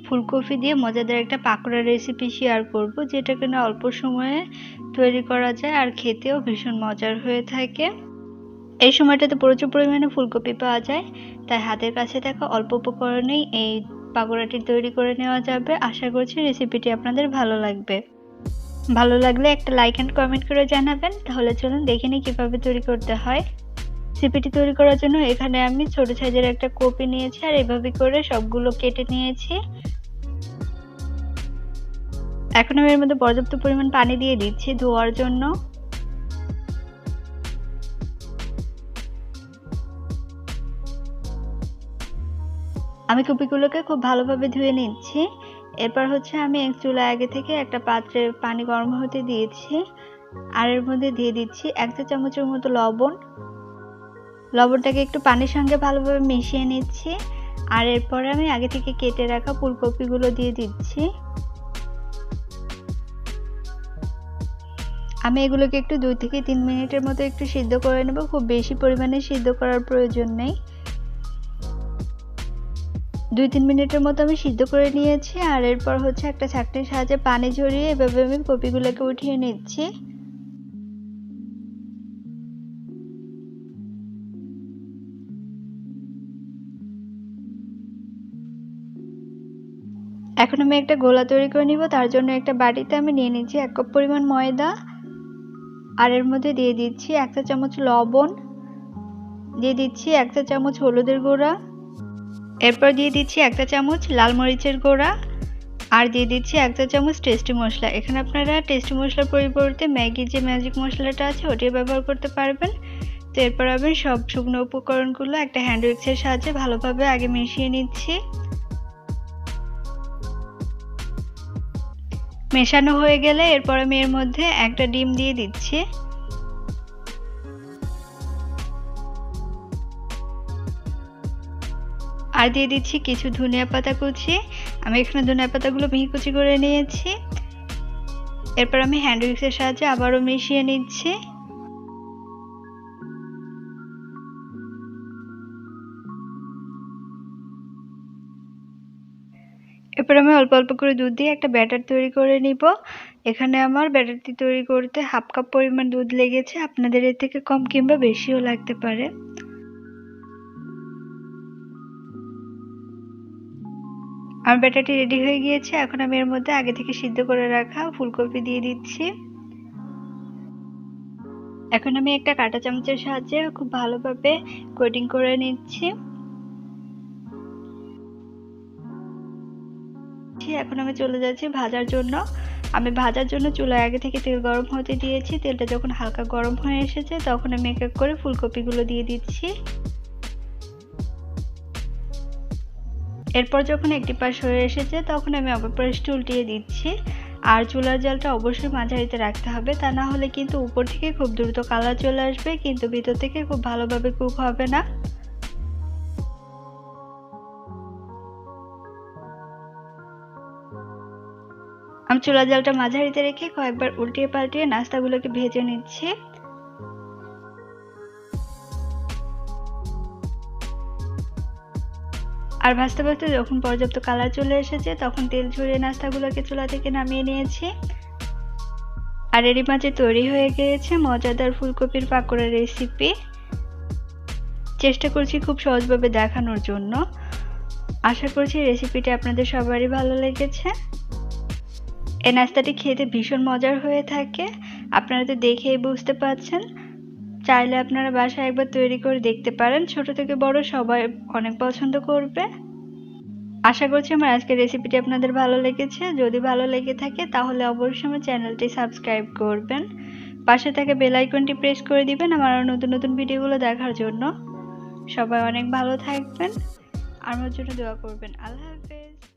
ফুলকপি দিয়ে মজাদার একটা পাকোড়া রেসিপি শেয়ার করব, যেটা কিনা অল্প সময়ে তৈরি করা যায় আর খেতেও ভীষণ মজার হয়ে থাকে। এই সময়টাতে প্রচুর পরিমাণে ফুলকপি পাওয়া যায়, তাই হাতের কাছে থাকা অল্প উপকরণেই এই পাকোড়াটি তৈরি করে নেওয়া যাবে। আশা করছি রেসিপিটি আপনাদের ভালো লাগবে। ভালো লাগলে একটা লাইক অ্যান্ড কমেন্ট করে জানাবেন। তাহলে চলুন দেখে নিই কীভাবে তৈরি করতে হয়। রেসিপিটি তৈরি করার জন্য এখানে আমি ছোট সাইজের একটা কপি নিয়েছি আর এভাবে করে সবগুলো কেটে নিয়েছি। এখন আমি এর মধ্যে পর্যাপ্ত পরিমাণ পানি দিয়ে দিচ্ছি ধোয়ার জন্য। আমি কপিগুলোকে খুব ভালোভাবে ধুয়ে নিচ্ছি। এরপর আমি এক চুলায় আগে থেকে একটা পাত্রে পানি গরম হতে দিয়েছি আর এর মধ্যে দিয়ে দিচ্ছি 1 চা চামচের মতো লবণ। লবণটাকে একটু পানির সঙ্গে ভালোভাবে মিশিয়ে নিচ্ছি আর এরপরে আমি আগে থেকে কেটে রাখা ফুলকপিগুলো দিয়ে দিচ্ছি। আমি এগুলোকে একটু 2 থেকে 3 মিনিটের মতো একটু সিদ্ধ করে নেব। খুব বেশি পরিমাণে সিদ্ধ করার প্রয়োজন নেই। 2-3 মিনিটের মতো আমি সিদ্ধ করে নিয়েছি আর এরপর একটা ছাঁকনির সাহায্যে পানি ঝরিয়ে এভাবে আমি কপিগুলোকে উঠিয়ে নিচ্ছি। এখন আমি একটা গোলা তৈরি করে নিব। তার জন্য একটা বাটিতে আমি নিয়ে নিচ্ছি 1 কাপ পরিমাণ ময়দা আর এর মধ্যে দিয়ে দিচ্ছি 1 চা চামচ লবণ, দিয়ে দিচ্ছি 1 চা চামচ হলুদের গুঁড়া, এরপর দিয়ে দিচ্ছি 1 চা চামচ লাল মরিচের গুঁড়া আর দিয়ে দিচ্ছি 1 চা চামচ টেস্টি মশলা। এখানে আপনারা টেস্টি মশলার পরিবর্তে ম্যাগির যে ম্যাজিক মশলাটা আছে ওটি ব্যবহার করতে পারবেন। তো এরপর আমি সব শুকনো উপকরণগুলো একটা হ্যান্ড উইক্সের সাহায্যে ভালোভাবে আগে মিশিয়ে নিচ্ছি। মেশানো হয়ে গেলে এরপর আমি এর মধ্যে একটা ডিম দিয়ে দিচ্ছি। আর দিয়ে দিচ্ছি কিছু ধনিয়া পাতা কুচি। আমি এখানে ধনিয়া পাতাগুলো মিহি কুচি করে নিয়েছি। এরপর আমি হ্যান্ড উইক্সের সাহায্যে আবারও মিশিয়ে নিচ্ছি। এরপর আমি অল্প অল্প করে দুধ দিয়ে একটা ব্যাটার তৈরি করে নিব। এখানে আমার ব্যাটারটি তৈরি করতে 1/2 কাপ পরিমাণ দুধ লেগেছে। আপনাদের এর থেকে কম কিংবা বেশিও লাগতে পারে। আমার ব্যাটারটি রেডি হয়ে গিয়েছে। এখন আমি এর মধ্যে আগে থেকে সিদ্ধ করে রাখা ফুলকপি দিয়ে দিচ্ছি। এখন আমি একটা কাঁটা চামচের সাহায্যে খুব ভালোভাবে কোটিং করে নিচ্ছি। এখন আমি চলে যাচ্ছি ভাজার জন্য। আমি ভাজার জন্য চুলায় আগে থেকে তেল গরম হতে দিয়েছি। তেলটা যখন হালকা গরম হয়ে এসেছে তখন আমি এক এক করে ফুলকপিগুলো দিয়ে দিচ্ছি। এরপর যখন একটি পাশ হয়ে এসেছে তখন আমি অপর পাশটি উল্টিয়ে দিচ্ছি। আর চুলার জালটা অবশ্যই মাঝারিতে রাখতে হবে, তা না হলে কিন্তু উপর থেকে খুব দ্রুত কালার চলে আসবে কিন্তু ভিতর থেকে খুব ভালোভাবে কুক হবে না। আমি চুলার জালটা মাঝারিতে রেখে কয়েকবার উল্টিয়ে পাল্টিয়ে নাস্তাগুলোকে ভেজে নিচ্ছি। আর ভাজতে ভাজতে যখন পর্যাপ্ত কালার চলে এসেছে তখন তেল ঝরিয়ে নাস্তাগুলোকে চুলা থেকে নামিয়ে নিয়েছি। আর এরই মাঝে তৈরি হয়ে গিয়েছে মজাদার ফুলকপির পাকোড়া রেসিপি। চেষ্টা করছি খুব সহজভাবে দেখানোর জন্য। আশা করছি রেসিপিটি আপনাদের সবারই ভালো লেগেছে। এই নাস্তাটি খেতে ভীষণ মজার হয়ে থাকে, আপনারা তো দেখেই বুঝতে পারছেন। চাইলে আপনারা বাসায় একবার তৈরি করে দেখতে পারেন। ছোট থেকে বড় সবাই অনেক পছন্দ করবে। আশা করছি আমার আজকের রেসিপিটি আপনাদের ভালো লেগেছে। যদি ভালো লেগে থাকে তাহলে অবশ্যই আমার চ্যানেলটি সাবস্ক্রাইব করবেন। পাশে থাকা বেল আইকনটি প্রেস করে দিবেন আমার নতুন নতুন ভিডিওগুলো দেখার জন্য। সবাই অনেক ভালো থাকবেন, আমার জন্য দোয়া করবেন। আল্লাহ হাফেজ।